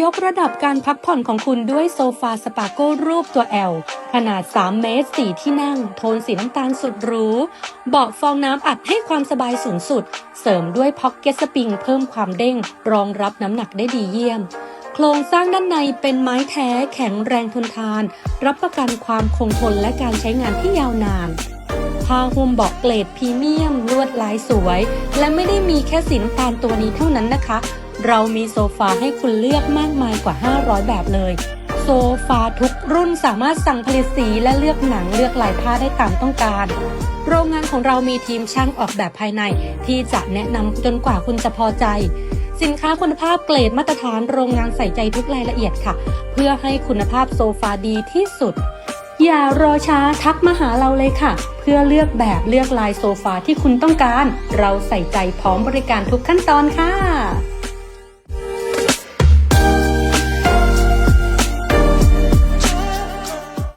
ยกระดับการพักผ่อนของคุณด้วยโซฟาสปาโก้รูปตัว L ขนาด 3 เมตร 4 ที่นั่ง โทนสีน้ำตาลสุดหรู เบาะฟองน้ำอัดให้ความสบายสูงสุด เสริมด้วยพ็อกเก็ตสปริงเพิ่มความเด้ง รองรับน้ำหนักได้ดีเยี่ยม โครงสร้างด้านในเป็นไม้แท้แข็งแรงทนทาน รับประกันความคงทนและการใช้งานที่ยาวนาน ผ้าห่มเบาะเกรดพรีเมียมลวดลายสวย และไม่ได้มีแค่สีน้ำตาลตัวนี้เท่านั้นนะคะ เรามีโซฟาให้คุณเลือกมากมายกว่า500แบบเลยโซฟาทุกรุ่นสามารถสั่งผลิตสีและเลือกหนังเลือกลายผ้าได้ตามต้องการโรงงานของเรามีทีมช่างออกแบบภายในที่จะแนะนำจนกว่าคุณจะพอใจสินค้าคุณภาพเกรดมาตรฐานโรงงานใส่ใจทุกรายละเอียดค่ะเพื่อให้คุณภาพโซฟาดีที่สุดอย่ารอช้าทักมาหาเราเลยค่ะเพื่อเลือกแบบเลือกลายโซฟาที่คุณต้องการเราใส่ใจพร้อมบริการทุกขั้นตอนค่ะ